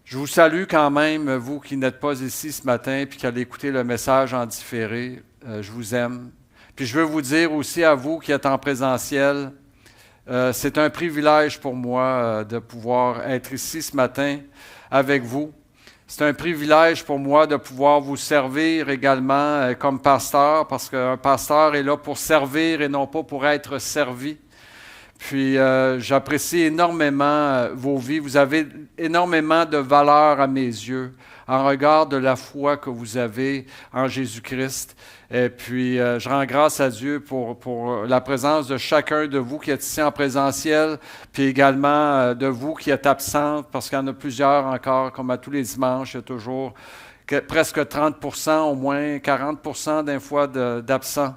Je vous salue quand même, vous qui n'êtes pas ici ce matin puis qui allez écouter le message en différé. Je vous aime. Puis je veux vous dire aussi à vous qui êtes en présentiel, c'est un privilège pour moi de pouvoir être ici ce matin avec vous. C'est un privilège pour moi de pouvoir vous servir également comme pasteur, parce qu'un pasteur est là pour servir et non pas pour être servi. Puis j'apprécie énormément vos vies. Vous avez énormément de valeur à mes yeux en regard de la foi que vous avez en Jésus-Christ. Et puis je rends grâce à Dieu pour la présence de chacun de vous qui êtes ici en présentiel, puis également de vous qui êtes absents, parce qu'il y en a plusieurs encore, comme à tous les dimanches, il y a toujours presque 30%, au moins 40% d'un fois d'absents.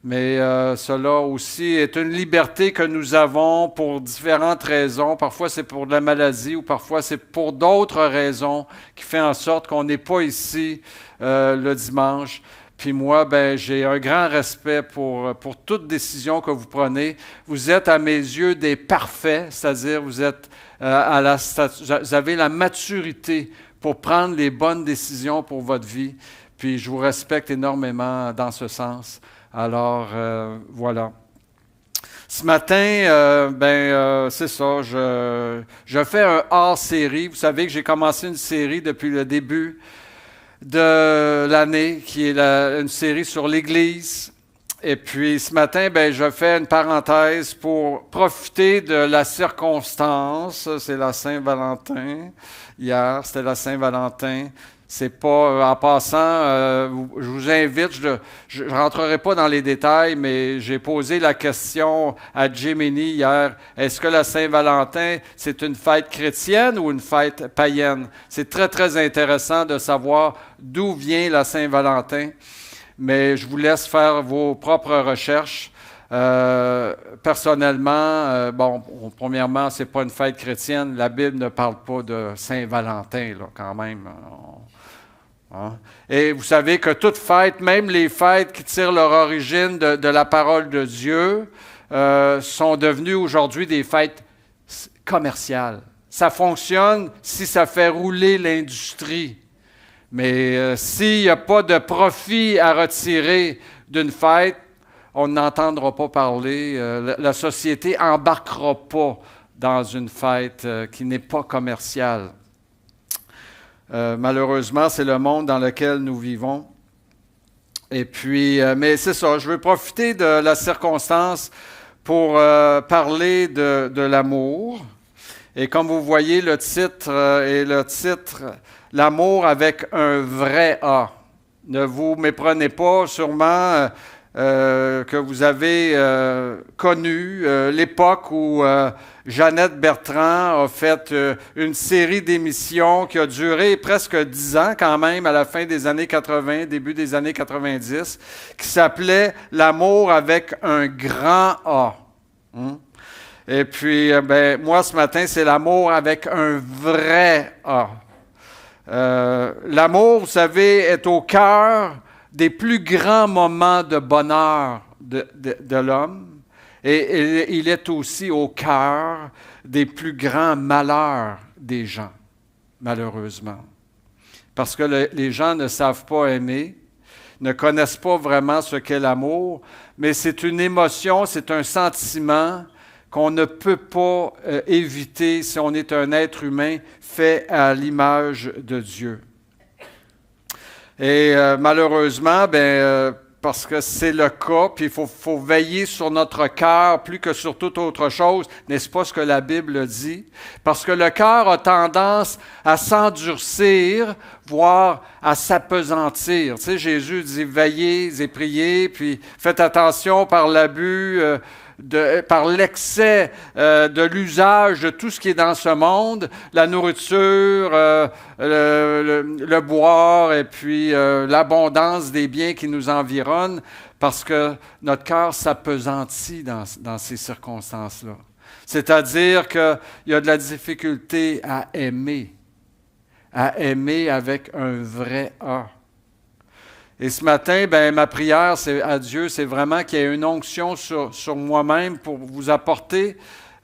Mais cela aussi est une liberté que nous avons pour différentes raisons. Parfois, c'est pour de la maladie ou parfois, c'est pour d'autres raisons qui fait en sorte qu'on n'est pas ici le dimanche. Puis moi, j'ai un grand respect pour toute décision que vous prenez. Vous êtes à mes yeux des parfaits, c'est-à-dire vous êtes vous avez la maturité pour prendre les bonnes décisions pour votre vie. Puis je vous respecte énormément dans ce sens. Alors, voilà. Ce matin, c'est ça, je fais un hors-série. Vous savez que j'ai commencé une série depuis le début de l'année, qui est une série sur l'Église. Et puis, ce matin, je fais une parenthèse pour profiter de la circonstance. C'est la Saint-Valentin. Hier, c'était la Saint-Valentin. C'est pas, en passant, je vous invite, je ne rentrerai pas dans les détails, mais j'ai posé la question à Gemini hier, est-ce que la Saint-Valentin, c'est une fête chrétienne ou une fête païenne? C'est très, très intéressant de savoir d'où vient la Saint-Valentin, mais je vous laisse faire vos propres recherches. Personnellement, premièrement, c'est pas une fête chrétienne. La Bible ne parle pas de Saint-Valentin, là, quand même. Et vous savez que toute fête, même les fêtes qui tirent leur origine de la parole de Dieu, sont devenues aujourd'hui des fêtes commerciales. Ça fonctionne si ça fait rouler l'industrie. Mais s'il n'y a pas de profit à retirer d'une fête, on n'entendra pas parler. La société n'embarquera pas dans une fête qui n'est pas commerciale. Malheureusement, c'est le monde dans lequel nous vivons. Et puis, mais c'est ça, je veux profiter de la circonstance pour parler de l'amour. Et comme vous voyez, le titre est le titre « L'amour avec un vrai A ». Ne vous méprenez pas, sûrement que vous avez connu l'époque où Jeannette Bertrand a fait une série d'émissions qui a duré presque 10 ans quand même, à la fin des années 80, début des années 90, qui s'appelait « L'amour avec un grand A ». Et puis, moi, ce matin, c'est l'amour avec un vrai A. L'amour, vous savez, est au cœur des plus grands moments de bonheur de l'homme. Et il est aussi au cœur des plus grands malheurs des gens, malheureusement. Parce que les gens ne savent pas aimer, ne connaissent pas vraiment ce qu'est l'amour, mais c'est une émotion, c'est un sentiment qu'on ne peut pas éviter si on est un être humain fait à l'image de Dieu. Et malheureusement, parce que c'est le cas, puis il faut veiller sur notre cœur plus que sur toute autre chose, n'est-ce pas ce que la Bible dit? Parce que le cœur a tendance à s'endurcir, voire à s'apesantir. Tu sais, Jésus dit « Veillez et priez », puis faites attention par l'abus, par l'excès de l'usage de tout ce qui est dans ce monde, la nourriture, le boire et puis l'abondance des biens qui nous environnent, parce que notre cœur s'appesantit dans ces circonstances-là. C'est-à-dire qu'il y a de la difficulté à aimer avec un vrai A. Et ce matin, ma prière à Dieu, c'est vraiment qu'il y ait une onction sur moi-même pour vous apporter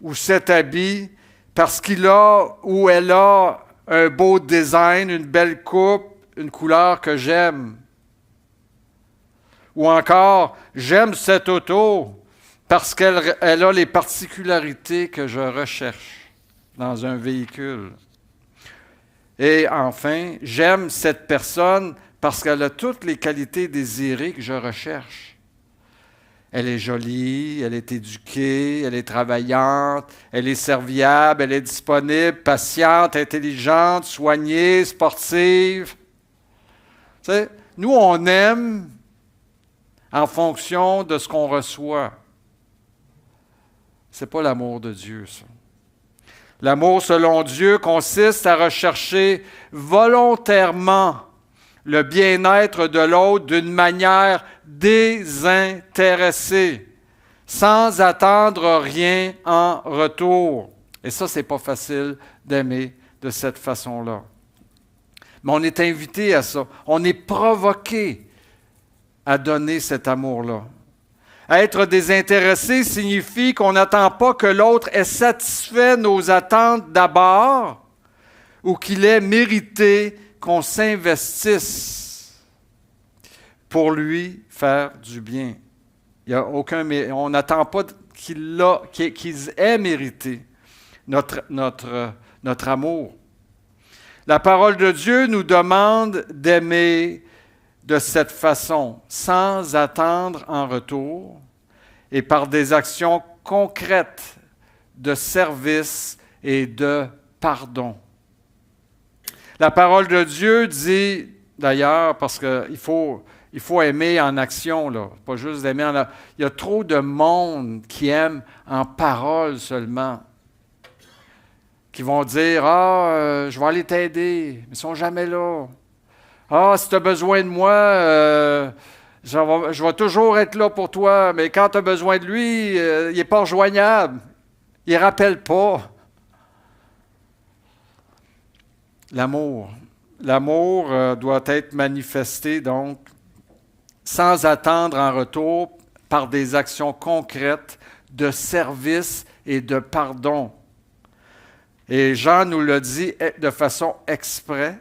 ou cet habit parce qu'il a ou elle a un beau design, une belle coupe, une couleur que j'aime. Ou encore, j'aime cette auto parce qu'elle a les particularités que je recherche dans un véhicule. Et enfin, j'aime cette personne parce qu'elle a toutes les qualités désirées que je recherche. Elle est jolie, elle est éduquée, elle est travaillante, elle est serviable, elle est disponible, patiente, intelligente, soignée, sportive. Tu sais, nous, on aime en fonction de ce qu'on reçoit. Ce n'est pas l'amour de Dieu, ça. L'amour selon Dieu consiste à rechercher volontairement le bien-être de l'autre d'une manière désintéressée, sans attendre rien en retour. Et ça, c'est pas facile d'aimer de cette façon-là. Mais on est invité à ça. On est provoqué à donner cet amour-là. Être désintéressé signifie qu'on n'attend pas que l'autre ait satisfait nos attentes d'abord ou qu'il ait mérité qu'on s'investisse pour lui faire du bien. Il y a aucun, on n'attend pas qu'ils aient mérité notre amour. La parole de Dieu nous demande d'aimer de cette façon, sans attendre en retour et par des actions concrètes de service et de pardon. La parole de Dieu dit, d'ailleurs, parce qu'il faut aimer en action, là, pas juste d'aimer en action. Il y a trop de monde qui aime en parole seulement, qui vont dire « Ah, je vais aller t'aider », mais ils ne sont jamais là. « Ah, si tu as besoin de moi, je vais toujours être là pour toi, mais quand tu as besoin de lui, il n'est pas rejoignable. Il ne rappelle pas. » L'amour. L'amour doit être manifesté, donc, sans attendre en retour, par des actions concrètes de service et de pardon. Et Jean nous l'a dit de façon exprès.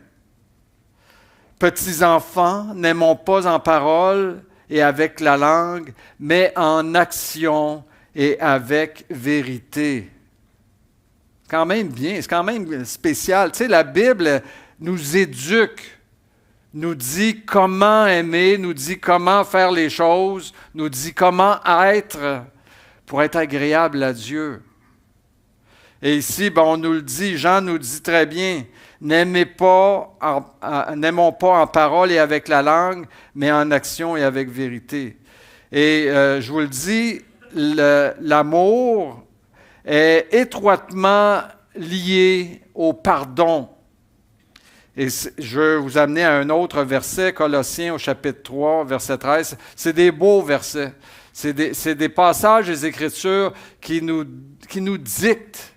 Petits enfants, n'aimons pas en parole et avec la langue, mais en action et avec vérité. C'est quand même bien, c'est quand même spécial. Tu sais, la Bible nous éduque, nous dit comment aimer, nous dit comment faire les choses, nous dit comment être pour être agréable à Dieu. Et ici, on nous le dit, Jean nous dit très bien, n'aimons pas en parole et avec la langue, mais en action et avec vérité. Et je vous le dis, l'amour est étroitement lié au pardon. Et je vais vous amener à un autre verset, Colossiens au chapitre 3, verset 13. C'est des beaux versets. C'est des passages des Écritures qui nous dictent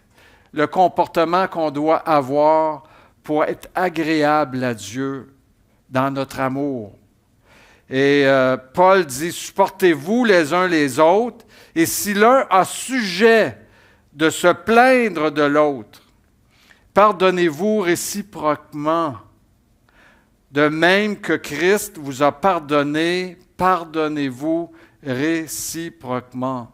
le comportement qu'on doit avoir pour être agréable à Dieu dans notre amour. Et Paul dit, supportez-vous les uns les autres, et si l'un a sujet de se plaindre de l'autre, pardonnez-vous réciproquement. De même que Christ vous a pardonné, pardonnez-vous réciproquement.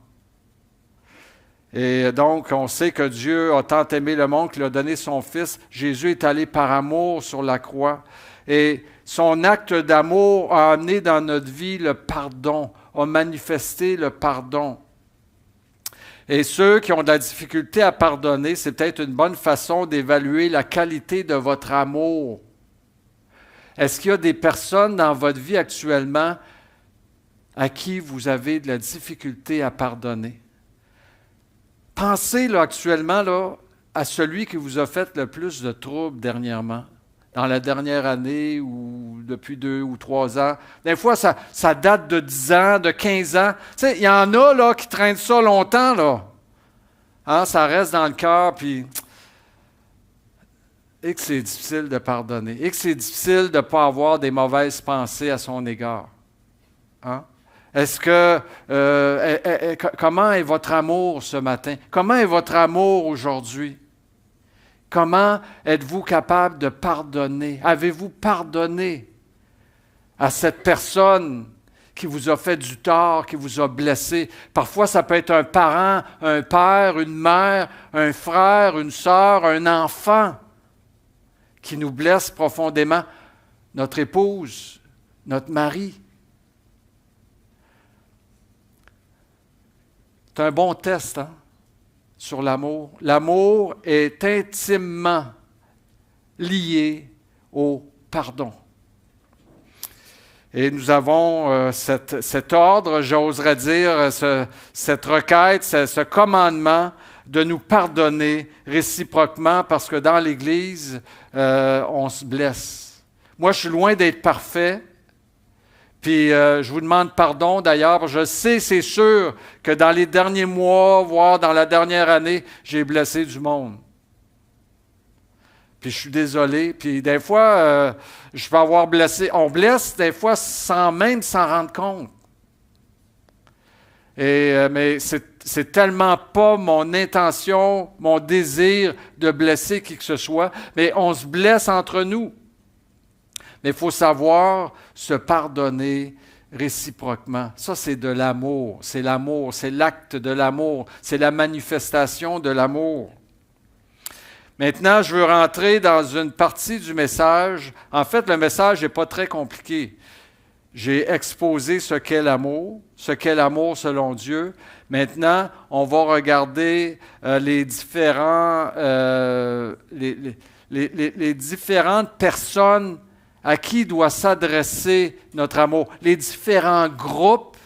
Et donc, on sait que Dieu a tant aimé le monde qu'il a donné son Fils. Jésus est allé par amour sur la croix. Et son acte d'amour a amené dans notre vie le pardon, a manifesté le pardon. Et ceux qui ont de la difficulté à pardonner, c'est peut-être une bonne façon d'évaluer la qualité de votre amour. Est-ce qu'il y a des personnes dans votre vie actuellement à qui vous avez de la difficulté à pardonner? Pensez là, actuellement là, à celui qui vous a fait le plus de troubles dernièrement, dans la dernière année ou depuis 2 ou 3 ans. Des fois, ça date de 10 ans, de 15 ans. Tu sais, il y en a là, qui traînent ça longtemps. Là. Hein, ça reste dans le cœur, puis... Et que c'est difficile de pardonner. Et que c'est difficile de ne pas avoir des mauvaises pensées à son égard. Hein? Est-ce que comment est votre amour ce matin? Comment est votre amour aujourd'hui? Comment êtes-vous capable de pardonner? Avez-vous pardonné à cette personne qui vous a fait du tort, qui vous a blessé? Parfois, ça peut être un parent, un père, une mère, un frère, une sœur, un enfant qui nous blesse profondément. Notre épouse, notre mari. C'est un bon test, hein, sur l'amour. L'amour est intimement lié au pardon. Et nous avons cet ordre, j'oserais dire, cette requête, ce commandement de nous pardonner réciproquement parce que dans l'Église, on se blesse. Moi, je suis loin d'être parfait. Puis je vous demande pardon d'ailleurs. Je sais, c'est sûr, que dans les derniers mois, voire dans la dernière année, j'ai blessé du monde. Puis je suis désolé. Puis des fois, je peux avoir blessé. On blesse des fois sans même s'en rendre compte. Mais c'est tellement pas mon intention, mon désir de blesser qui que ce soit. Mais on se blesse entre nous. Mais il faut savoir se pardonner réciproquement. Ça, c'est de l'amour. C'est l'amour. C'est l'acte de l'amour. C'est la manifestation de l'amour. Maintenant, je veux rentrer dans une partie du message. En fait, le message n'est pas très compliqué. J'ai exposé ce qu'est l'amour selon Dieu. Maintenant, on va regarder les différentes personnes à qui doit s'adresser notre amour, les différents groupes,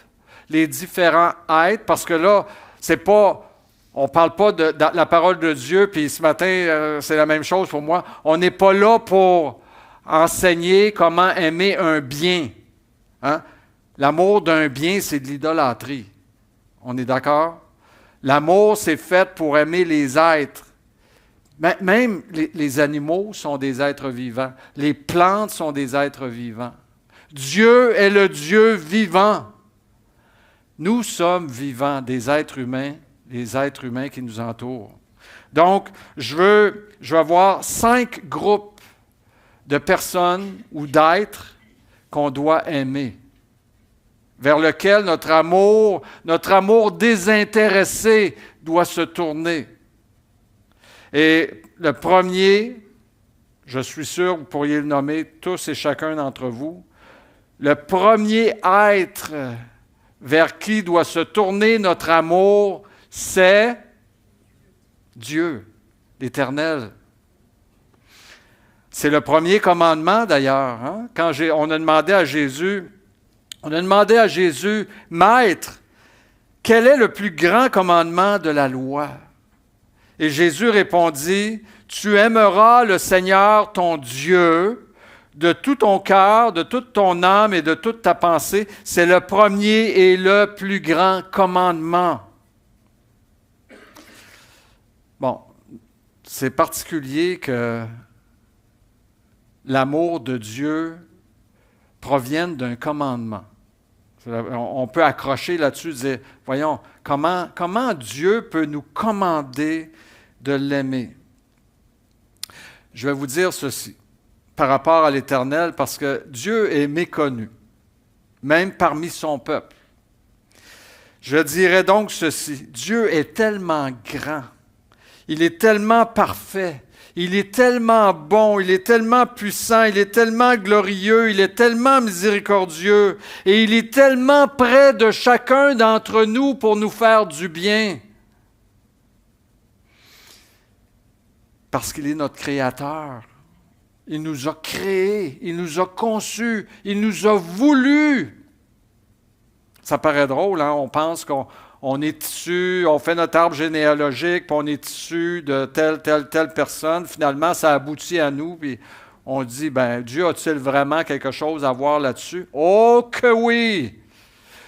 les différents êtres, parce que là, c'est pas, on ne parle pas de la parole de Dieu, puis ce matin, c'est la même chose pour moi. On n'est pas là pour enseigner comment aimer un bien. Hein? L'amour d'un bien, c'est de l'idolâtrie. On est d'accord? L'amour, c'est fait pour aimer les êtres. Même les animaux sont des êtres vivants. Les plantes sont des êtres vivants. Dieu est le Dieu vivant. Nous sommes vivants, des êtres humains, les êtres humains qui nous entourent. Donc, je vais avoir 5 groupes de personnes ou d'êtres qu'on doit aimer, vers lequel notre amour désintéressé doit se tourner. Et le premier, je suis sûr que vous pourriez le nommer tous et chacun d'entre vous, le premier être vers qui doit se tourner notre amour, c'est Dieu, l'Éternel. C'est le premier commandement d'ailleurs. Hein? Quand on a demandé à Jésus, Maître, quel est le plus grand commandement de la loi? Et Jésus répondit, tu aimeras le Seigneur ton Dieu de tout ton cœur, de toute ton âme et de toute ta pensée. C'est le premier et le plus grand commandement. Bon, c'est particulier que l'amour de Dieu provienne d'un commandement. On peut accrocher là-dessus, dire, voyons, comment Dieu peut nous commander de l'aimer? Je vais vous dire ceci par rapport à l'Éternel, parce que Dieu est méconnu, même parmi son peuple. Je dirais donc ceci, Dieu est tellement grand, il est tellement parfait, il est tellement bon, il est tellement puissant, il est tellement glorieux, il est tellement miséricordieux, et il est tellement près de chacun d'entre nous pour nous faire du bien. Parce qu'il est notre Créateur. Il nous a créés, il nous a conçus, il nous a voulu. Ça paraît drôle, hein? On pense qu'on est issu, on fait notre arbre généalogique, puis on est issu de telle personne. Finalement, ça aboutit à nous, puis on dit, Dieu a-t-il vraiment quelque chose à voir là-dessus? Oh que oui!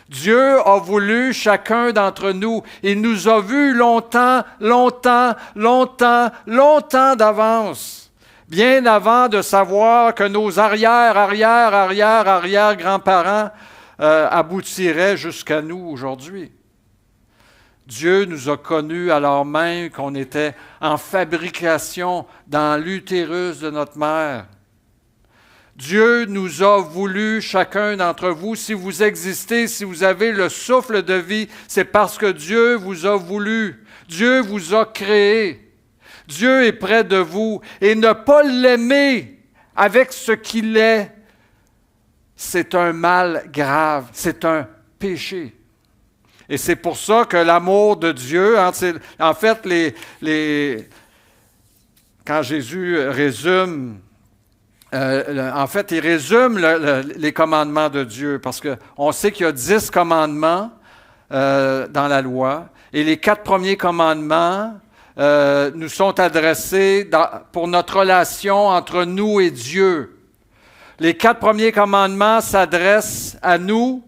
Dieu a voulu chacun d'entre nous. Il nous a vus longtemps d'avance. Bien avant de savoir que nos arrière-grands-parents aboutirait jusqu'à nous aujourd'hui. Dieu nous a connus alors même qu'on était en fabrication dans l'utérus de notre mère. Dieu nous a voulu, chacun d'entre vous, si vous existez, si vous avez le souffle de vie, c'est parce que Dieu vous a voulu. Dieu vous a créé. Dieu est près de vous. Et ne pas l'aimer avec ce qu'il est, c'est un mal grave, c'est un péché. Et c'est pour ça que l'amour de Dieu, en fait, quand Jésus résume, il résume les commandements de Dieu, parce qu'on sait qu'il y a 10 commandements dans la loi, et les 4 premiers commandements nous sont adressés pour notre relation entre nous et Dieu. Les 4 premiers commandements s'adressent à nous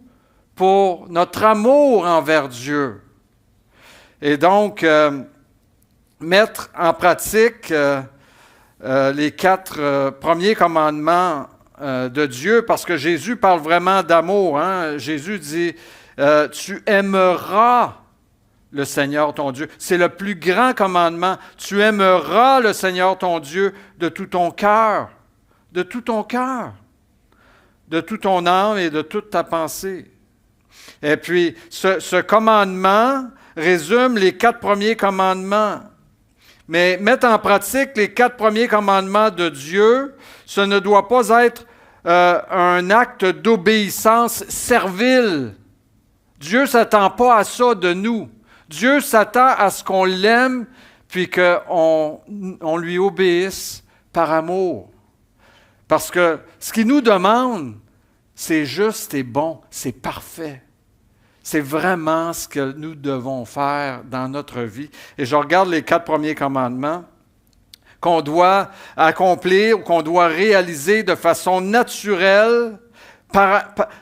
pour notre amour envers Dieu. Et donc, mettre en pratique les 4 premiers commandements de Dieu, parce que Jésus parle vraiment d'amour. Hein? Jésus dit, tu aimeras le Seigneur ton Dieu. C'est le plus grand commandement. Tu aimeras le Seigneur ton Dieu de tout ton cœur, de tout ton cœur, de toute ton âme et de toute ta pensée. Et puis, ce commandement résume les 4 premiers commandements. Mais mettre en pratique les 4 premiers commandements de Dieu, ce ne doit pas être un acte d'obéissance servile. Dieu ne s'attend pas à ça de nous. Dieu s'attend à ce qu'on l'aime, puis qu'on lui obéisse par amour. Parce que ce qu'il nous demande, c'est juste et bon, c'est parfait. C'est vraiment ce que nous devons faire dans notre vie. Et je regarde les 4 premiers commandements qu'on doit accomplir ou qu'on doit réaliser de façon naturelle,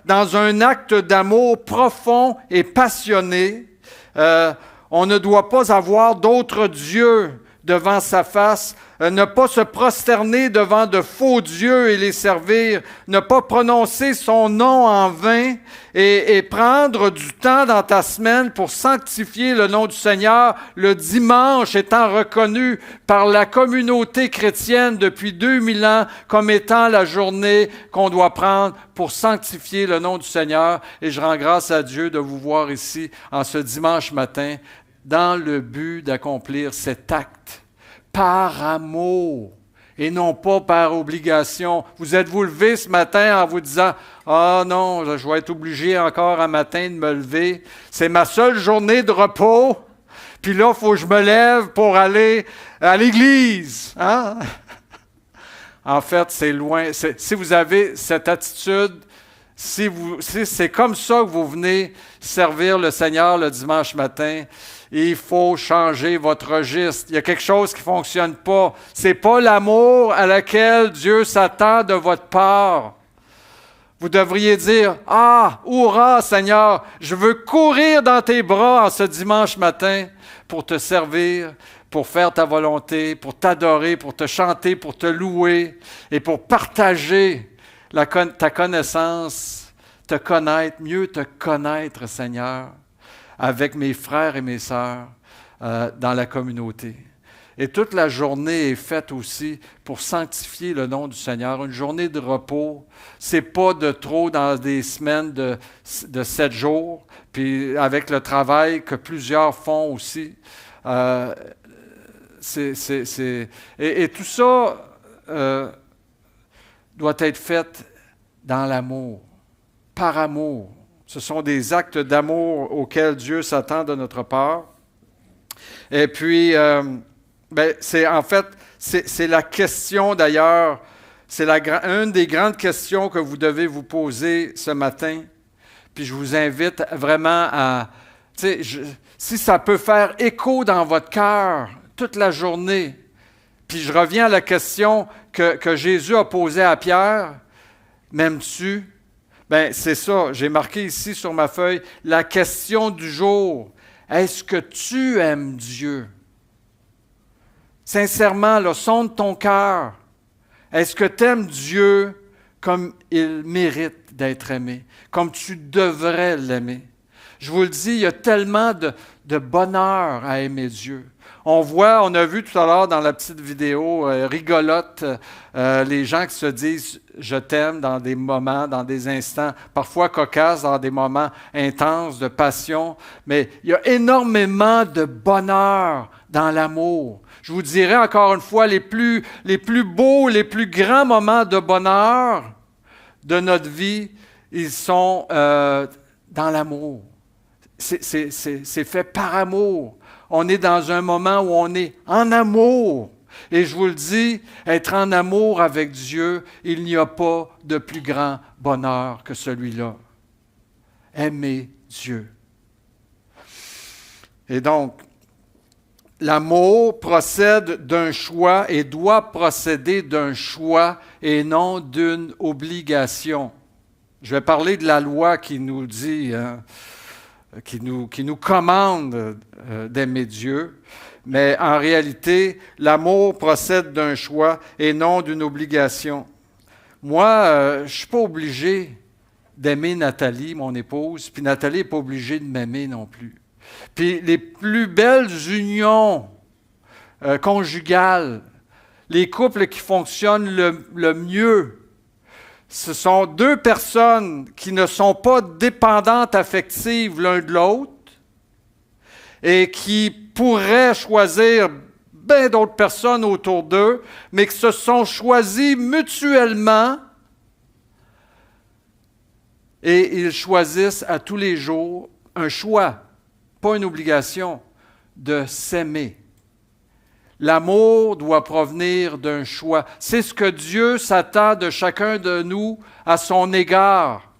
dans un acte d'amour profond et passionné. On ne doit pas avoir d'autres dieux devant sa face, ne pas se prosterner devant de faux dieux et les servir, ne pas prononcer son nom en vain et prendre du temps dans ta semaine pour sanctifier le nom du Seigneur, le dimanche étant reconnu par la communauté chrétienne depuis 2000 ans comme étant la journée qu'on doit prendre pour sanctifier le nom du Seigneur. Et je rends grâce à Dieu de vous voir ici en ce dimanche matin dans le but d'accomplir cet acte par amour et non pas par obligation. Vous êtes-vous levé ce matin en vous disant « Ah non, je vais être obligé encore un matin de me lever. C'est ma seule journée de repos. Puis là, il faut que je me lève pour aller à l'église. Hein? » En fait, c'est loin. Si vous avez cette attitude, si c'est comme ça que vous venez servir le Seigneur le dimanche matin, il faut changer votre registre. Il y a quelque chose qui ne fonctionne pas. Ce n'est pas l'amour à laquelle Dieu s'attend de votre part. Vous devriez dire, « Ah, hurrah, Seigneur, je veux courir dans tes bras en ce dimanche matin pour te servir, pour faire ta volonté, pour t'adorer, pour te chanter, pour te louer et pour partager ta connaissance, te connaître, mieux te connaître, Seigneur, avec mes frères et mes sœurs dans la communauté. » Et toute la journée est faite aussi pour sanctifier le nom du Seigneur. Une journée de repos, c'est pas de trop dans des semaines de 7 jours, puis avec le travail que plusieurs font aussi. Et tout ça doit être fait dans l'amour, par amour. Ce sont des actes d'amour auxquels Dieu s'attend de notre part. Et puis, c'est la question d'ailleurs, c'est une des grandes questions que vous devez vous poser ce matin. Puis je vous invite vraiment à, si ça peut faire écho dans votre cœur toute la journée. Puis je reviens à la question que Jésus a posée à Pierre, m'aimes-tu? C'est ça, j'ai marqué ici sur ma feuille, la question du jour. Est-ce que tu aimes Dieu? Sincèrement, sonde ton cœur. Est-ce que tu aimes Dieu comme il mérite d'être aimé, comme tu devrais l'aimer. Je vous le dis, il y a tellement de bonheur à aimer Dieu. On a vu tout à l'heure dans la petite vidéo rigolote, les gens qui se disent « je t'aime » dans des moments, dans des instants, parfois cocasses, dans des moments intenses de passion. Mais il y a énormément de bonheur dans l'amour. Je vous dirais encore une fois, les plus beaux, les plus grands moments de bonheur de notre vie, ils sont dans l'amour. C'est fait par amour. On est dans un moment où on est en amour. Et je vous le dis, être en amour avec Dieu, il n'y a pas de plus grand bonheur que celui-là. Aimer Dieu. Et donc, l'amour procède d'un choix et doit procéder d'un choix et non d'une obligation. Je vais parler de la loi qui nous dit... qui nous commande d'aimer Dieu, mais en réalité, l'amour procède d'un choix et non d'une obligation. Moi, je ne suis pas obligé d'aimer Nathalie, mon épouse, puis Nathalie n'est pas obligée de m'aimer non plus. Puis les plus belles unions conjugales, les couples qui fonctionnent le mieux, ce sont deux personnes qui ne sont pas dépendantes affectives l'un de l'autre et qui pourraient choisir bien d'autres personnes autour d'eux, mais qui se sont choisis mutuellement et ils choisissent à tous les jours un choix, pas une obligation, de s'aimer. L'amour doit provenir d'un choix. C'est ce que Dieu s'attend de chacun de nous à son égard.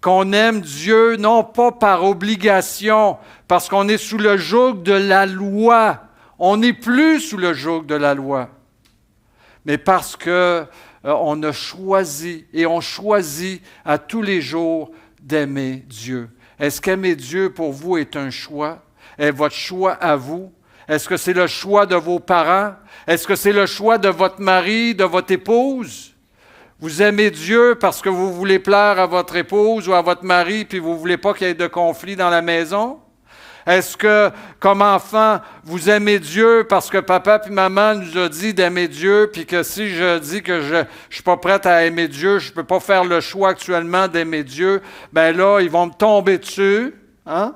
Qu'on aime Dieu non pas par obligation, parce qu'on est sous le joug de la loi. On n'est plus sous le joug de la loi. Mais parce qu'on a choisi, et on choisit à tous les jours d'aimer Dieu. Est-ce qu'aimer Dieu pour vous est un choix? Est votre choix à vous? Est-ce que c'est le choix de vos parents? Est-ce que c'est le choix de votre mari, de votre épouse? Vous aimez Dieu parce que vous voulez plaire à votre épouse ou à votre mari, puis vous ne voulez pas qu'il y ait de conflit dans la maison? Est-ce que, comme enfant, vous aimez Dieu parce que papa et maman nous ont dit d'aimer Dieu, puis que si je dis que je ne suis pas prête à aimer Dieu, je ne peux pas faire le choix actuellement d'aimer Dieu, bien là, ils vont me tomber dessus, hein?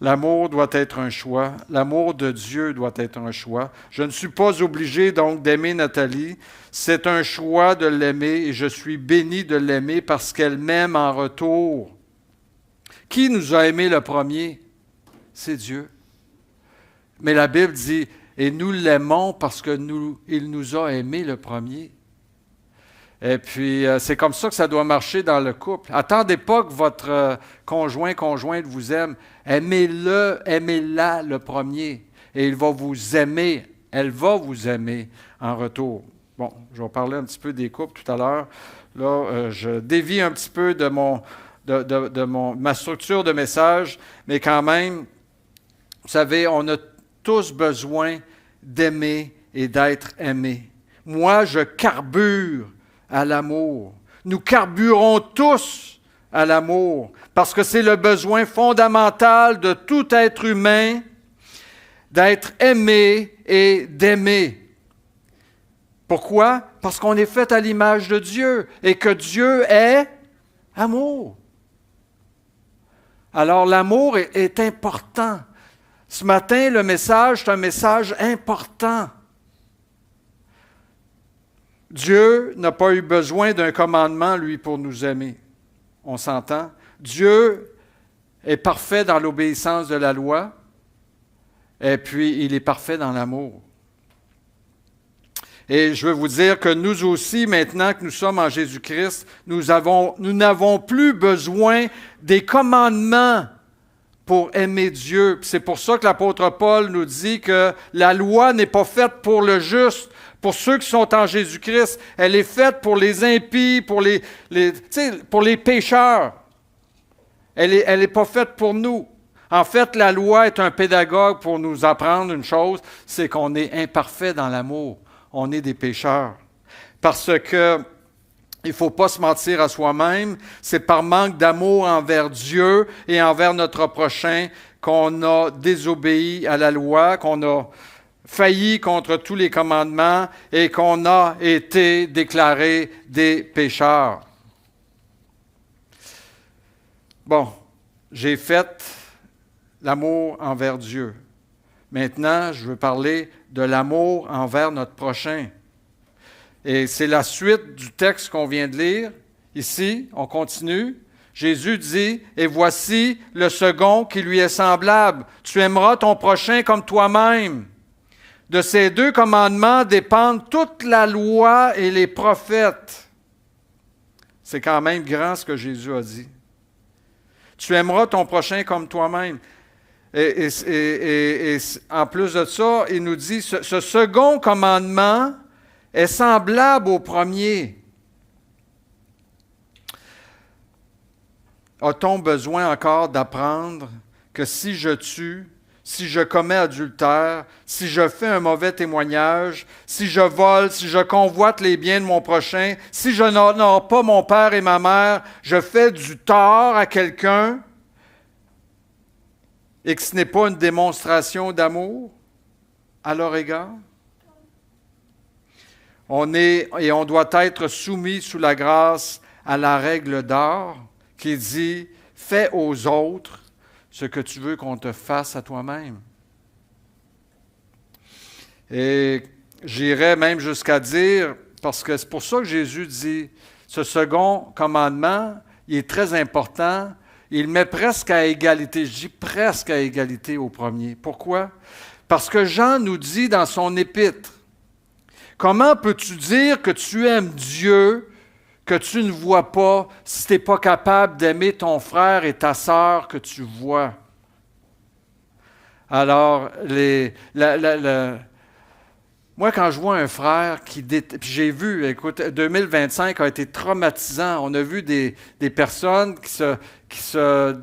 L'amour doit être un choix. L'amour de Dieu doit être un choix. Je ne suis pas obligé donc d'aimer Nathalie. C'est un choix de l'aimer et je suis béni de l'aimer parce qu'elle m'aime en retour. Qui nous a aimés le premier? C'est Dieu. Mais la Bible dit, et nous l'aimons parce qu'il nous a aimés le premier. Et puis, c'est comme ça que ça doit marcher dans le couple. Attendez pas que votre conjointe vous aime. Aimez-le, aimez-la le premier. Et il va vous aimer, elle va vous aimer en retour. Bon, je vais parler un petit peu des couples tout à l'heure. Là, je dévie un petit peu de ma structure de message, mais quand même, vous savez, on a tous besoin d'aimer et d'être aimés. Moi, je carbure à l'amour. Nous carburons tous à l'amour, parce que c'est le besoin fondamental de tout être humain d'être aimé et d'aimer. Pourquoi? Parce qu'on est fait à l'image de Dieu et que Dieu est amour. Alors l'amour est important. Ce matin, le message, c'est un message important. Dieu n'a pas eu besoin d'un commandement, lui, pour nous aimer. On s'entend? Dieu est parfait dans l'obéissance de la loi, et puis il est parfait dans l'amour. Et je veux vous dire que nous aussi, maintenant que nous sommes en Jésus-Christ, nous n'avons plus besoin des commandements pour aimer Dieu. C'est pour ça que l'apôtre Paul nous dit que la loi n'est pas faite pour le juste, pour ceux qui sont en Jésus-Christ. Elle est faite pour les impies, pour les pécheurs. Elle est pas faite pour nous. En fait, la loi est un pédagogue pour nous apprendre une chose, c'est qu'on est imparfait dans l'amour. On est des pécheurs. parce que il ne faut pas se mentir à soi-même. C'est par manque d'amour envers Dieu et envers notre prochain qu'on a désobéi à la loi, qu'on a failli contre tous les commandements et qu'on a été déclarés des pécheurs. Bon, j'ai fait l'amour envers Dieu. Maintenant, je veux parler de l'amour envers notre prochain. Et c'est la suite du texte qu'on vient de lire. Ici, on continue. Jésus dit, « Et voici le second qui lui est semblable. Tu aimeras ton prochain comme toi-même. » De ces deux commandements dépendent toute la loi et les prophètes. C'est quand même grand ce que Jésus a dit. Tu aimeras ton prochain comme toi-même. Et en plus de ça, il nous dit, ce second commandement est semblable au premier. A-t-on besoin encore d'apprendre que si je tue, si je commets adultère, si je fais un mauvais témoignage, si je vole, si je convoite les biens de mon prochain, si je n'honore pas mon père et ma mère, je fais du tort à quelqu'un et que ce n'est pas une démonstration d'amour à leur égard? On doit être soumis sous la grâce à la règle d'or qui dit « Fais aux autres ce que tu veux qu'on te fasse à toi-même. » Et j'irais même jusqu'à dire, parce que c'est pour ça que Jésus dit, ce second commandement, il est très important, il met presque à égalité, je dis presque à égalité au premier. Pourquoi? Parce que Jean nous dit dans son épître, comment peux-tu dire que tu aimes Dieu, que tu ne vois pas, si tu n'es pas capable d'aimer ton frère et ta sœur que tu vois? Alors, moi, quand je vois un frère qui... Puis j'ai vu, écoute, 2025 a été traumatisant. On a vu des personnes qui se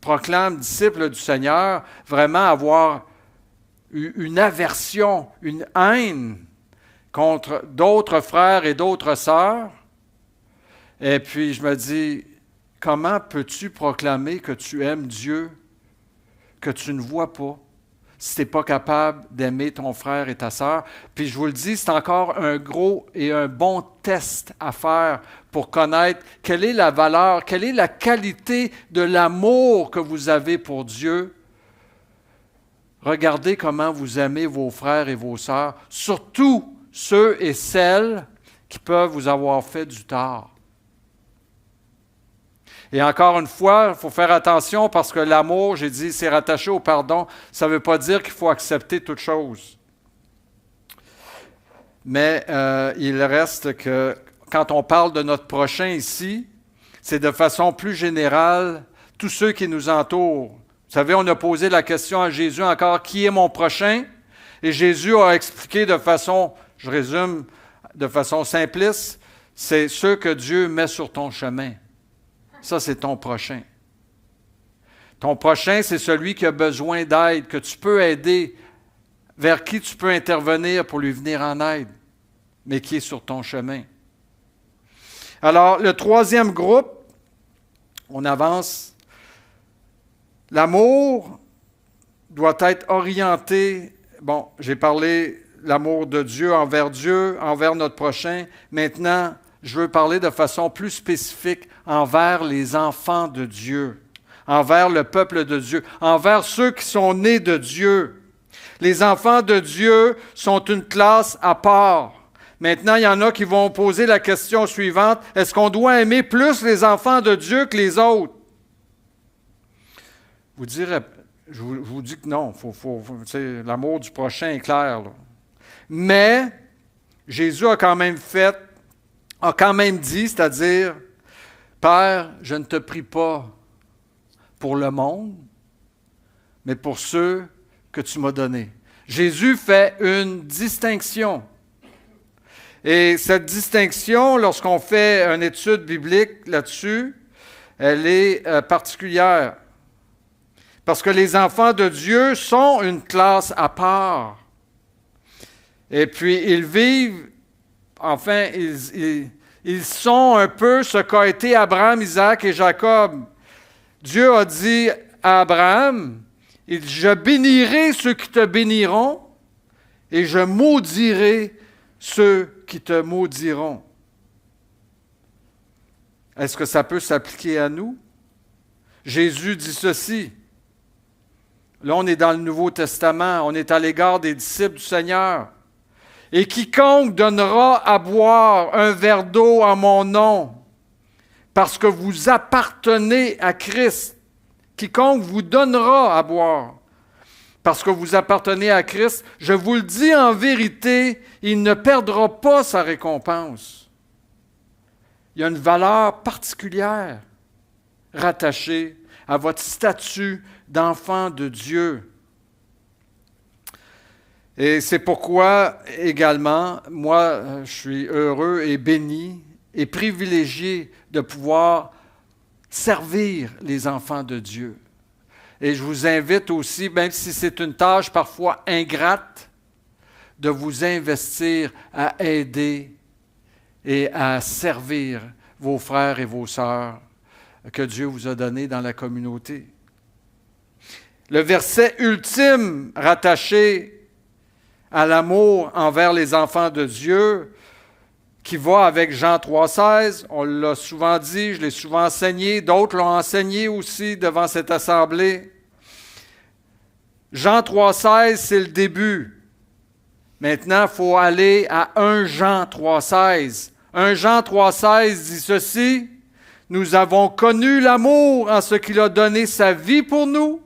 proclament disciples du Seigneur, vraiment avoir une aversion, une haine contre d'autres frères et d'autres sœurs. Et puis je me dis, comment peux-tu proclamer que tu aimes Dieu, que tu ne vois pas, si tu n'es pas capable d'aimer ton frère et ta sœur? Puis je vous le dis, c'est encore un gros et un bon test à faire pour connaître quelle est la valeur, quelle est la qualité de l'amour que vous avez pour Dieu. Regardez comment vous aimez vos frères et vos sœurs, surtout ceux et celles qui peuvent vous avoir fait du tort. Et encore une fois, il faut faire attention parce que l'amour, j'ai dit, c'est rattaché au pardon. Ça ne veut pas dire qu'il faut accepter toute chose. Mais il reste que quand on parle de notre prochain ici, c'est de façon plus générale, tous ceux qui nous entourent. Vous savez, on a posé la question à Jésus encore, qui est mon prochain? Et Jésus a expliqué de façon, je résume, de façon simpliste, c'est ceux que Dieu met sur ton chemin. Ça, c'est ton prochain. Ton prochain, c'est celui qui a besoin d'aide, que tu peux aider, vers qui tu peux intervenir pour lui venir en aide, mais qui est sur ton chemin. Alors, le troisième groupe, on avance. L'amour doit être orienté. Bon, j'ai parlé de l'amour de Dieu, envers notre prochain. Maintenant, je veux parler de façon plus spécifique envers les enfants de Dieu, envers le peuple de Dieu, envers ceux qui sont nés de Dieu. Les enfants de Dieu sont une classe à part. Maintenant, il y en a qui vont poser la question suivante, est-ce qu'on doit aimer plus les enfants de Dieu que les autres? Je vous dis que non, l'amour du prochain est clair. Là. Mais Jésus a quand même dit, c'est-à-dire, Père, je ne te prie pas pour le monde, mais pour ceux que tu m'as donnés. Jésus fait une distinction. Et cette distinction, lorsqu'on fait une étude biblique là-dessus, elle est particulière. Parce que les enfants de Dieu sont une classe à part. Et puis, ils vivent enfin, ils sont un peu ce qu'a été Abraham, Isaac et Jacob. Dieu a dit à Abraham, il dit, je bénirai ceux qui te béniront et je maudirai ceux qui te maudiront. Est-ce que ça peut s'appliquer à nous? Jésus dit ceci. Là, on est dans le Nouveau Testament, on est à l'égard des disciples du Seigneur. Et quiconque donnera à boire un verre d'eau en mon nom, parce que vous appartenez à Christ, quiconque vous donnera à boire, parce que vous appartenez à Christ, je vous le dis en vérité, il ne perdra pas sa récompense. Il y a une valeur particulière rattachée à votre statut d'enfant de Dieu. Et c'est pourquoi également, moi, je suis heureux et béni et privilégié de pouvoir servir les enfants de Dieu. Et je vous invite aussi, même si c'est une tâche parfois ingrate, de vous investir à aider et à servir vos frères et vos sœurs que Dieu vous a donnés dans la communauté. Le verset ultime rattaché à l'amour envers les enfants de Dieu, qui va avec Jean 3,16. On l'a souvent dit, je l'ai souvent enseigné, d'autres l'ont enseigné aussi devant cette assemblée. Jean 3,16, c'est le début. Maintenant, il faut aller à 1 Jean 3,16. 1 Jean 3,16 dit ceci, « Nous avons connu l'amour en ce qu'il a donné sa vie pour nous,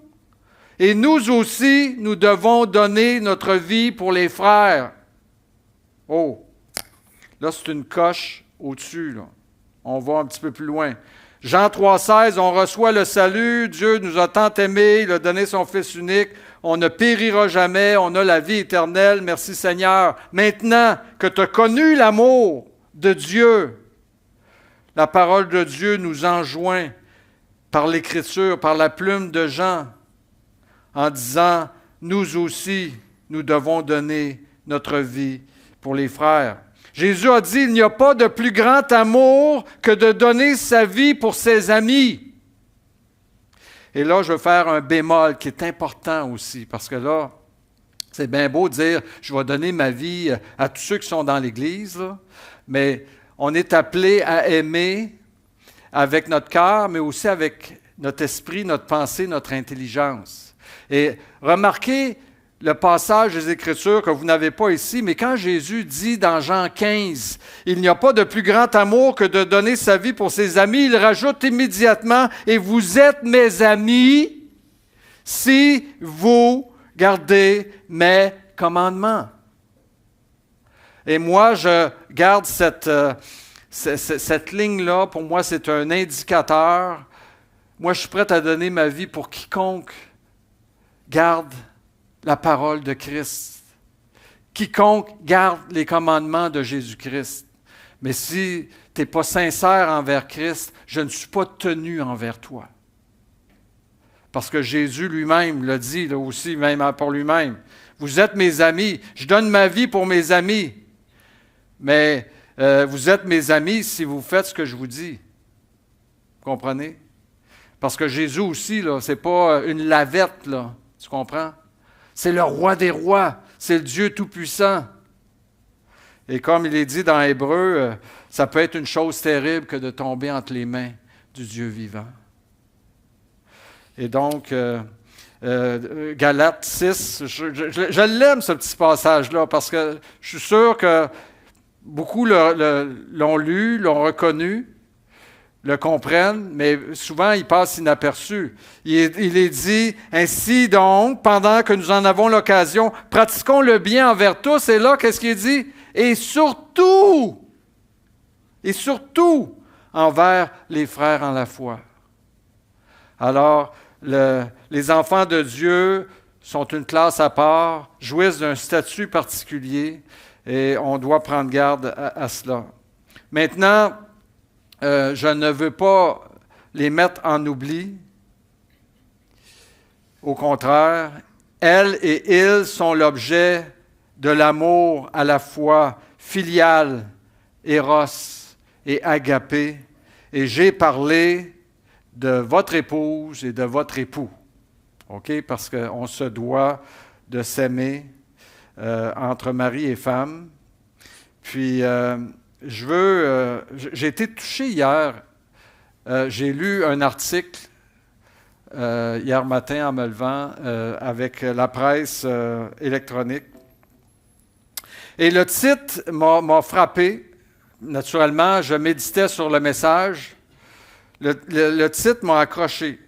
et nous aussi, nous devons donner notre vie pour les frères. » Oh, là, c'est une coche au-dessus, là. On va un petit peu plus loin. Jean 3,16, on reçoit le salut, Dieu nous a tant aimés, il a donné son Fils unique, on ne périra jamais, on a la vie éternelle, merci Seigneur. Maintenant que tu as connu l'amour de Dieu, la parole de Dieu nous enjoint par l'Écriture, par la plume de Jean, en disant, nous aussi, nous devons donner notre vie pour les frères. Jésus a dit, il n'y a pas de plus grand amour que de donner sa vie pour ses amis. Et là, je veux faire un bémol qui est important aussi, parce que là, c'est bien beau de dire, je vais donner ma vie à tous ceux qui sont dans l'Église, là, mais on est appelé à aimer avec notre cœur, mais aussi avec notre esprit, notre pensée, notre intelligence. Et remarquez le passage des Écritures que vous n'avez pas ici, mais quand Jésus dit dans Jean 15, « Il n'y a pas de plus grand amour que de donner sa vie pour ses amis », il rajoute immédiatement, « Et vous êtes mes amis si vous gardez mes commandements. » Et moi, je garde cette ligne-là, pour moi, c'est un indicateur. Moi, je suis prêt à donner ma vie pour quiconque garde la parole de Christ. Quiconque garde les commandements de Jésus-Christ. Mais si tu n'es pas sincère envers Christ, je ne suis pas tenu envers toi. Parce que Jésus lui-même l'a dit là aussi, même pour lui-même. Vous êtes mes amis. Je donne ma vie pour mes amis. Mais vous êtes mes amis si vous faites ce que je vous dis. Vous comprenez? Parce que Jésus aussi, là, c'est pas une lavette, là. Tu comprends? C'est le roi des rois. C'est le Dieu tout-puissant. Et comme il est dit dans Hébreu, ça peut être une chose terrible que de tomber entre les mains du Dieu vivant. Et donc, Galates 6, je l'aime ce petit passage-là parce que je suis sûr que beaucoup l'ont lu, l'ont reconnu, le comprennent, mais souvent il passe inaperçu. Il est dit, ainsi donc, pendant que nous en avons l'occasion, pratiquons le bien envers tous. Et là, qu'est-ce qu'il dit? Et surtout envers les frères en la foi. Alors, les enfants de Dieu sont une classe à part, jouissent d'un statut particulier, et on doit prendre garde à cela. Maintenant, je ne veux pas les mettre en oubli. Au contraire, elles et ils sont l'objet de l'amour à la fois filial Eros et Agapé, et j'ai parlé de votre épouse et de votre époux. OK? Parce qu'on se doit de s'aimer entre mari et femme. Puis, j'ai été touché hier. J'ai lu un article hier matin en me levant avec la presse électronique. Et le titre m'a frappé. Naturellement, je méditais sur le message. Le titre m'a accroché.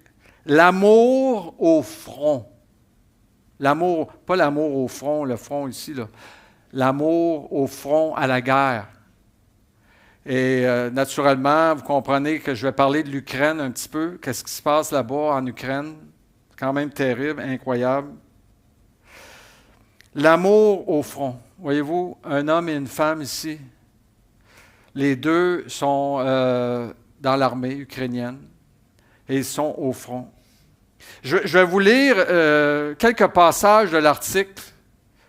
L'amour au front. L'amour, pas l'amour au front, le front ici, là. L'amour au front à la guerre. Et naturellement, vous comprenez que je vais parler de l'Ukraine un petit peu. Qu'est-ce qui se passe là-bas en Ukraine? C'est quand même terrible, incroyable. L'amour au front. Voyez-vous, un homme et une femme ici, les deux sont dans l'armée ukrainienne et ils sont au front. Je vais vous lire quelques passages de l'article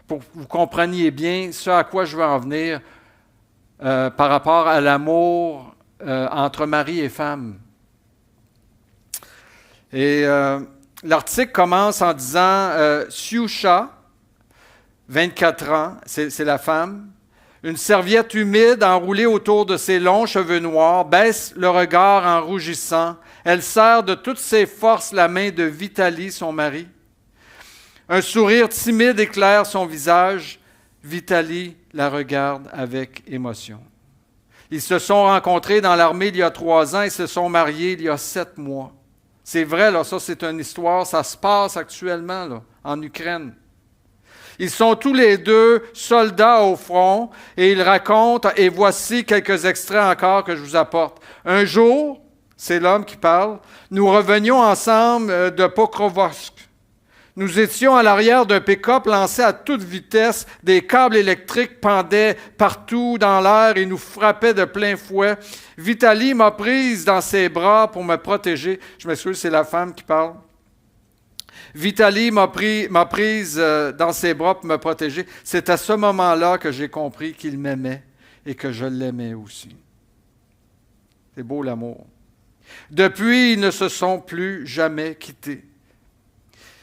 pour que vous compreniez bien ce à quoi je veux en venir par rapport à l'amour entre mari et femme. Et l'article commence en disant Siusha, 24 ans, c'est la femme, une serviette humide enroulée autour de ses longs cheveux noirs, baisse le regard en rougissant. Elle serre de toutes ses forces la main de Vitali, son mari. Un sourire timide éclaire son visage. Vitali la regarde avec émotion. Ils se sont rencontrés dans l'armée il y a 3 ans et se sont mariés il y a 7 mois. C'est vrai, là, ça c'est une histoire, ça se passe actuellement là, en Ukraine. Ils sont tous les deux soldats au front et ils racontent, et voici quelques extraits encore que je vous apporte. Un jour, c'est l'homme qui parle, nous revenions ensemble de Pokrovsk. Nous étions à l'arrière d'un pick-up lancé à toute vitesse. Des câbles électriques pendaient partout dans l'air et nous frappaient de plein fouet. Vitali m'a prise dans ses bras pour me protéger. Je m'excuse, c'est la femme qui parle. Vitali m'a prise dans ses bras pour me protéger. C'est à ce moment-là que j'ai compris qu'il m'aimait et que je l'aimais aussi. C'est beau l'amour. Depuis, ils ne se sont plus jamais quittés.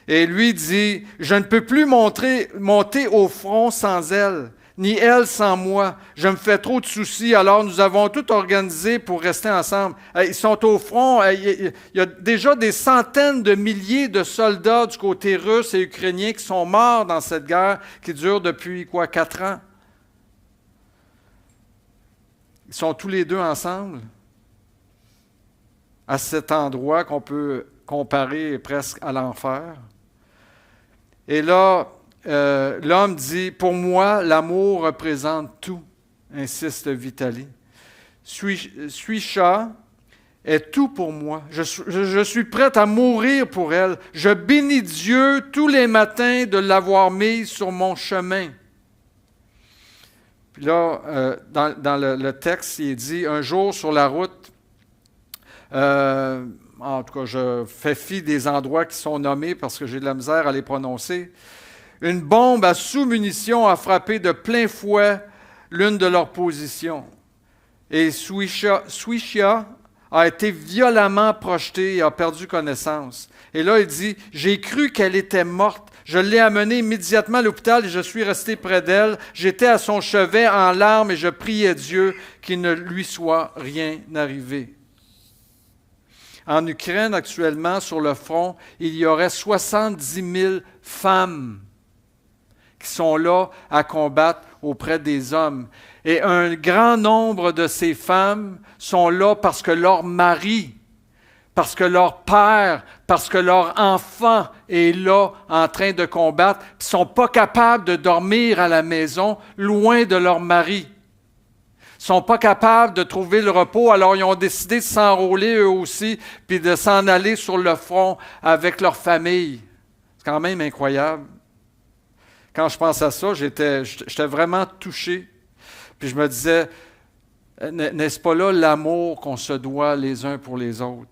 Et lui dit, je ne peux plus monter au front sans elle, ni elle sans moi. Je me fais trop de soucis, alors nous avons tout organisé pour rester ensemble. Ils sont au front, il y a déjà des centaines de milliers de soldats du côté russe et ukrainien qui sont morts dans cette guerre qui dure depuis 4 ans. Ils sont tous les deux ensemble à cet endroit qu'on peut comparer presque à l'enfer. Et là, l'homme dit, pour moi, l'amour représente tout, insiste Vitali. Suisha est tout pour moi. Je suis prête à mourir pour elle. Je bénis Dieu tous les matins de l'avoir mise sur mon chemin. Puis là, dans le texte, il est dit, un jour sur la route, en tout cas, je fais fi des endroits qui sont nommés parce que j'ai de la misère à les prononcer. Une bombe à sous-munitions a frappé de plein fouet l'une de leurs positions. Et Suisha a été violemment projetée et a perdu connaissance. Et là, il dit, j'ai cru qu'elle était morte. Je l'ai amenée immédiatement à l'hôpital et je suis resté près d'elle. J'étais à son chevet en larmes et je priais Dieu qu'il ne lui soit rien arrivé. En Ukraine, actuellement, sur le front, il y aurait 70 000 femmes qui sont là à combattre auprès des hommes. Et un grand nombre de ces femmes sont là parce que leur mari, parce que leur père, parce que leur enfant est là en train de combattre, ils ne sont pas capables de dormir à la maison, loin de leur mari. Ils ne sont pas capables de trouver le repos, alors ils ont décidé de s'enrôler eux aussi, puis de s'en aller sur le front avec leur famille. C'est quand même incroyable. Quand je pense à ça, j'étais vraiment touché. Puis je me disais, n'est-ce pas là l'amour qu'on se doit les uns pour les autres?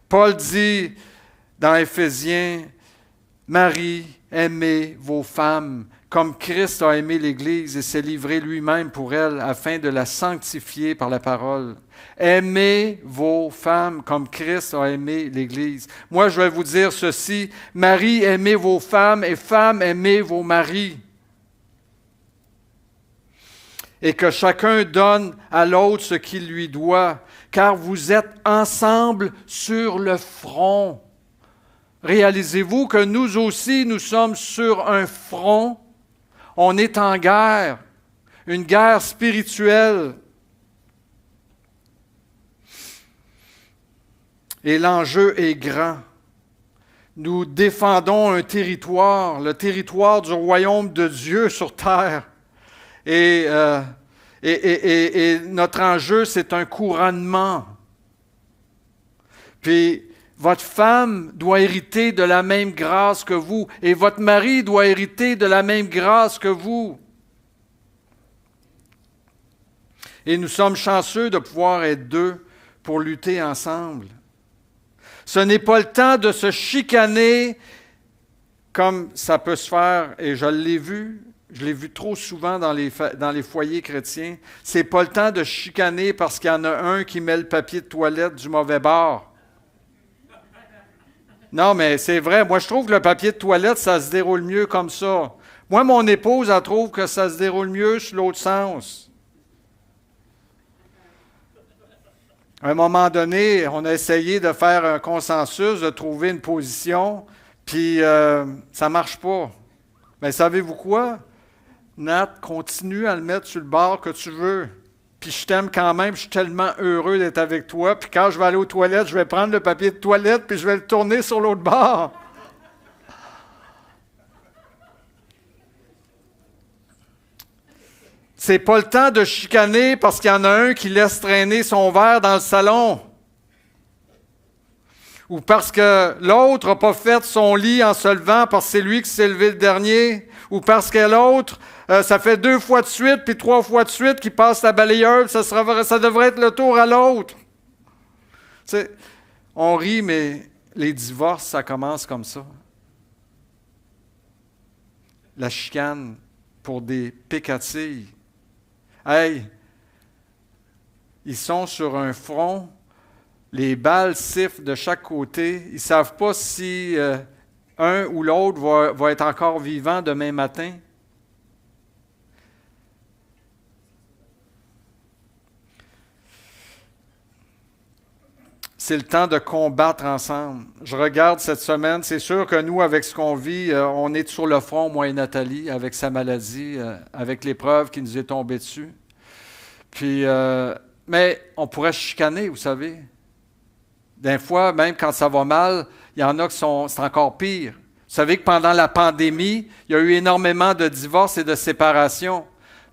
Paul dit dans Éphésiens, Marie, aimez vos femmes, comme Christ a aimé l'Église et s'est livré lui-même pour elle afin de la sanctifier par la parole. Aimez vos femmes comme Christ a aimé l'Église. Moi, je vais vous dire ceci, maris, aimez vos femmes et femmes, aimez vos maris. Et que chacun donne à l'autre ce qu'il lui doit, car vous êtes ensemble sur le front. Réalisez-vous que nous aussi, nous sommes sur un front. On est en guerre, une guerre spirituelle. Et l'enjeu est grand. Nous défendons un territoire, le territoire du royaume de Dieu sur terre. Et notre enjeu, c'est un couronnement. Puis, votre femme doit hériter de la même grâce que vous, et votre mari doit hériter de la même grâce que vous. Et nous sommes chanceux de pouvoir être deux pour lutter ensemble. Ce n'est pas le temps de se chicaner comme ça peut se faire, et je l'ai vu trop souvent dans les foyers chrétiens. Ce n'est pas le temps de chicaner parce qu'il y en a un qui met le papier de toilette du mauvais bord. Non, mais c'est vrai. Moi, je trouve que le papier de toilette, ça se déroule mieux comme ça. Moi, mon épouse, elle trouve que ça se déroule mieux sur l'autre sens. À un moment donné, on a essayé de faire un consensus, de trouver une position, puis ça ne marche pas. Mais savez-vous quoi? Nat, continue à le mettre sur le bord que tu veux. Puis je t'aime quand même, je suis tellement heureux d'être avec toi. Puis quand je vais aller aux toilettes, je vais prendre le papier de toilette, puis je vais le tourner sur l'autre bord. C'est pas le temps de chicaner parce qu'il y en a un qui laisse traîner son verre dans le salon. Ou parce que l'autre n'a pas fait son lit en se levant parce que c'est lui qui s'est levé le dernier. Ou parce que l'autre, ça fait 2 fois de suite, puis 3 fois de suite qu'il passe la balayeuse, ça devrait être le tour à l'autre. On rit, mais les divorces, ça commence comme ça. La chicane pour des pécatilles. Hey, ils sont sur un front, les balles sifflent de chaque côté, ils ne savent pas si un ou l'autre va être encore vivant demain matin. C'est le temps de combattre ensemble. Je regarde cette semaine, c'est sûr que nous, avec ce qu'on vit, on est sur le front, moi et Nathalie, avec sa maladie, avec l'épreuve qui nous est tombée dessus. Puis, mais on pourrait chicaner, vous savez. Des fois, même quand ça va mal, il y en a qui c'est encore pire. Vous savez que pendant la pandémie, il y a eu énormément de divorces et de séparations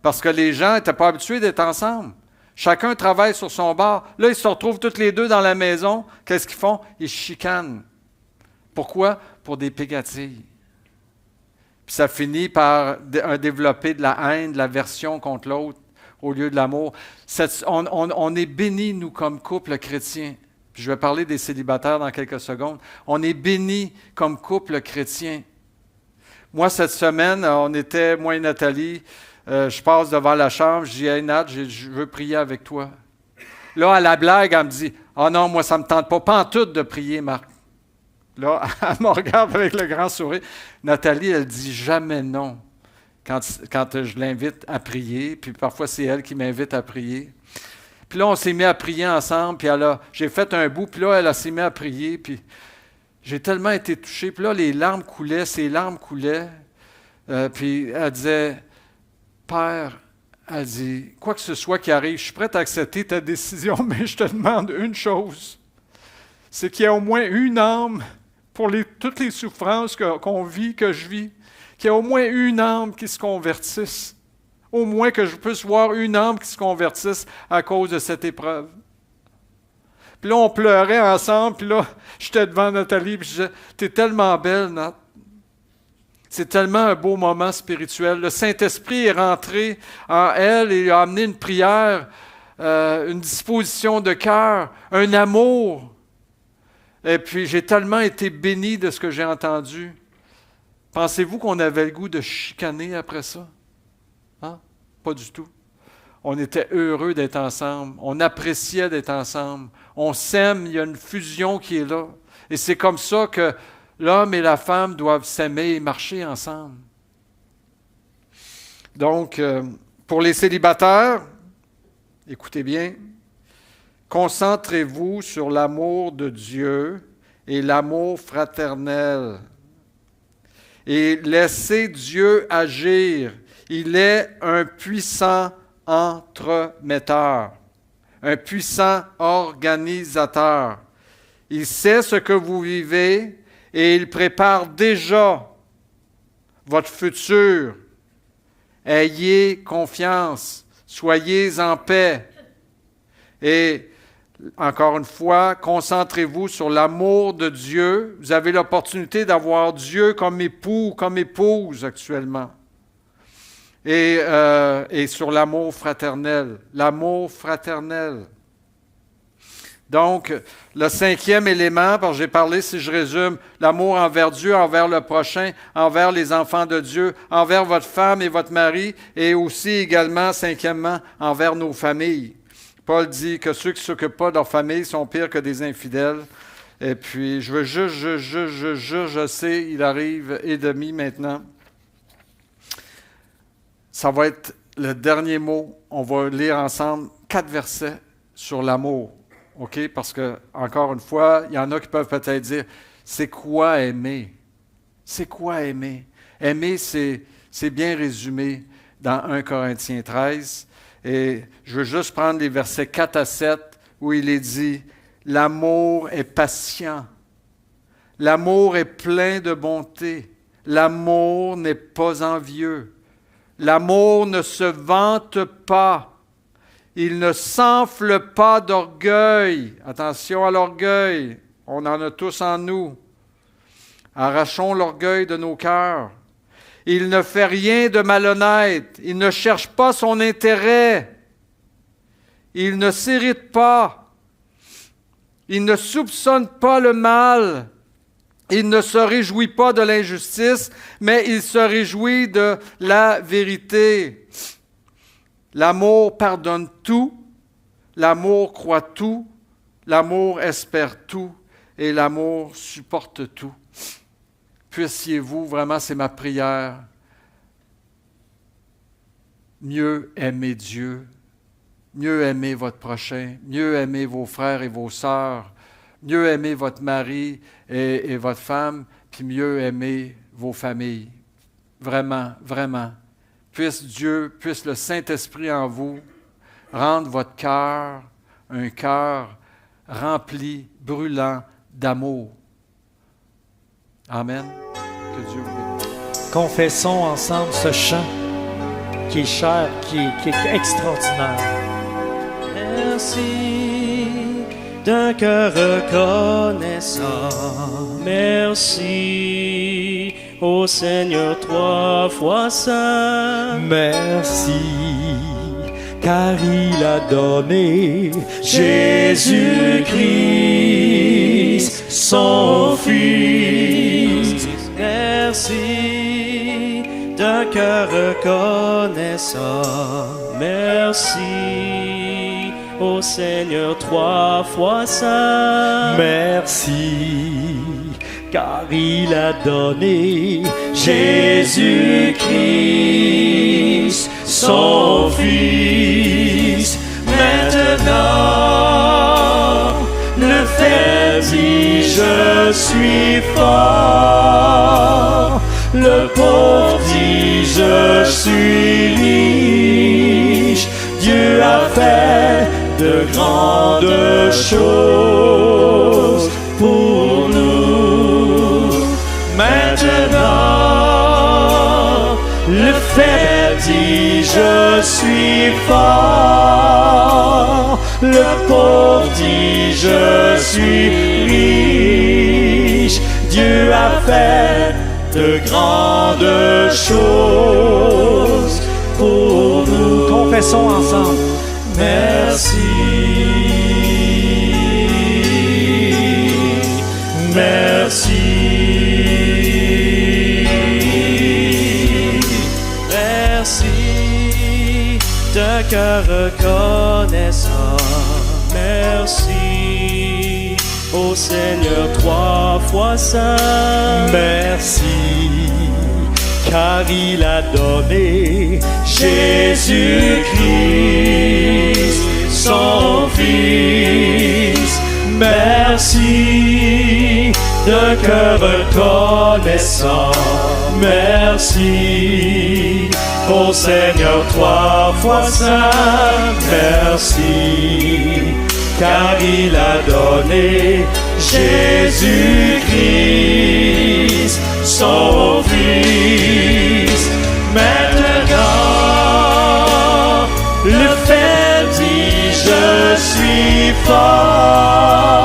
parce que les gens n'étaient pas habitués d'être ensemble. Chacun travaille sur son bord. Là, ils se retrouvent tous les deux dans la maison. Qu'est-ce qu'ils font? Ils chicanent. Pourquoi? Pour des pégatilles. Puis ça finit par développer de la haine, de l'aversion contre l'autre au lieu de l'amour. On est bénis, nous, comme couple chrétien. Puis je vais parler des célibataires dans quelques secondes. On est bénis comme couple chrétien. Moi, cette semaine, moi et Nathalie, je passe devant la chambre, je dis « Hey Nat, je veux prier avec toi. » Là, à la blague, elle me dit « Ah non, moi, ça ne me tente pas en tout de prier, Marc. » Là, elle me regarde avec le grand sourire. Nathalie, elle dit jamais non quand je l'invite à prier, puis parfois, c'est elle qui m'invite à prier. Puis là, on s'est mis à prier ensemble, puis j'ai fait un bout, puis là, elle s'est mise à prier, puis j'ai tellement été touché. Puis là, ses larmes coulaient, puis elle disait « Père, elle dit, quoi que ce soit qui arrive, je suis prête à accepter ta décision, mais je te demande une chose, c'est qu'il y ait au moins une âme pour toutes les souffrances qu'on vit, que je vis, qu'il y ait au moins une âme qui se convertisse, au moins que je puisse voir une âme qui se convertisse à cause de cette épreuve. » Puis là, on pleurait ensemble, puis là, j'étais devant Nathalie, puis je disais, « T'es tellement belle, Nat. » C'est tellement un beau moment spirituel. Le Saint-Esprit est rentré en elle et a amené une prière, une disposition de cœur, un amour. Et puis, j'ai tellement été béni de ce que j'ai entendu. Pensez-vous qu'on avait le goût de chicaner après ça? Hein? Pas du tout. On était heureux d'être ensemble. On appréciait d'être ensemble. On s'aime, il y a une fusion qui est là. Et c'est comme ça que l'homme et la femme doivent s'aimer et marcher ensemble. Donc, pour les célibataires, écoutez bien, concentrez-vous sur l'amour de Dieu et l'amour fraternel. Et laissez Dieu agir. Il est un puissant entremetteur, un puissant organisateur. Il sait ce que vous vivez et il prépare déjà votre futur. Ayez confiance, soyez en paix. Et encore une fois, concentrez-vous sur l'amour de Dieu. Vous avez l'opportunité d'avoir Dieu comme époux, comme épouse actuellement. Et sur l'amour fraternel. L'amour fraternel. Donc, le 5e élément, parce que j'ai parlé, si je résume, l'amour envers Dieu, envers le prochain, envers les enfants de Dieu, envers votre femme et votre mari, et aussi également, 5e, envers nos familles. Paul dit que ceux qui ne s'occupent pas de leur famille sont pires que des infidèles. Et puis, je sais, il arrive et demi maintenant. Ça va être le dernier mot. On va lire ensemble 4 versets sur l'amour. OK? Parce que, encore une fois, il y en a qui peuvent peut-être dire, c'est quoi aimer? C'est quoi aimer? Aimer, c'est bien résumé dans 1 Corinthiens 13. Et je veux juste prendre les versets 4 à 7 où il est dit, l'amour est patient. L'amour est plein de bonté. L'amour n'est pas envieux. L'amour ne se vante pas. Il ne s'enfle pas d'orgueil. Attention à l'orgueil. On en a tous en nous. Arrachons l'orgueil de nos cœurs. Il ne fait rien de malhonnête. Il ne cherche pas son intérêt. Il ne s'irrite pas. Il ne soupçonne pas le mal. Il ne se réjouit pas de l'injustice, mais il se réjouit de la vérité. L'amour pardonne tout, l'amour croit tout, l'amour espère tout et l'amour supporte tout. Puissiez-vous, vraiment c'est ma prière, mieux aimer Dieu, mieux aimer votre prochain, mieux aimer vos frères et vos sœurs, mieux aimer votre mari et votre femme, puis mieux aimer vos familles. Vraiment, vraiment. Puisse Dieu, puisse le Saint-Esprit en vous rendre votre cœur un cœur rempli, brûlant d'amour. Amen. Que Dieu vous bénisse. Confessons ensemble ce chant qui est cher, qui est extraordinaire. Merci d'un cœur reconnaissant. Merci ô Seigneur 3 fois saint. Merci, car il a donné Jésus-Christ, son Fils. Merci d'un cœur reconnaissant. Merci ô Seigneur 3 fois saint. Merci, car il a donné Jésus-Christ, son Fils. Maintenant, le fait dit, je suis fort. Le pauvre dit, je suis riche. Dieu a fait de grandes choses pour nous. Maintenant, le fait dit, je suis fort. Le pauvre dit, je suis riche. Dieu a fait de grandes choses pour nous. Confessons ensemble. Merci. Merci. cœur reconnaissant. Merci, ô Seigneur, 3 fois saint. Merci, car il a donné Jésus-Christ, son Fils. Merci, d'un cœur reconnaissant. Merci, ô Seigneur, 3 fois saint. Merci, car il a donné Jésus-Christ, son Fils. Maintenant, le fait dit, je suis fort.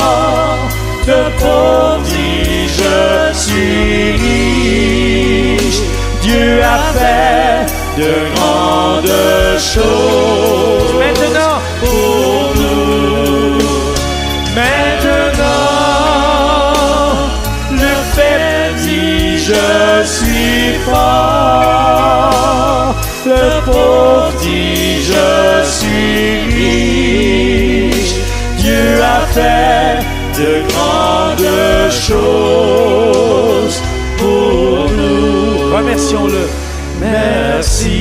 Le pauvre dit, je suis riche. Dieu a fait de grandes choses. Maintenant, pour nous. Maintenant, le fait dit, je suis fort. Le pauvre dit, je suis riche. Dieu a fait de grandes choses pour nous. Remercions-le. Merci.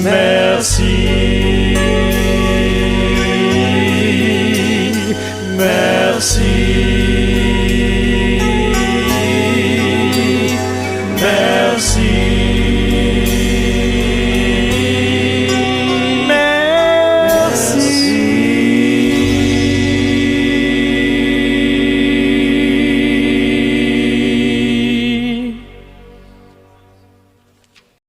Merci. Merci.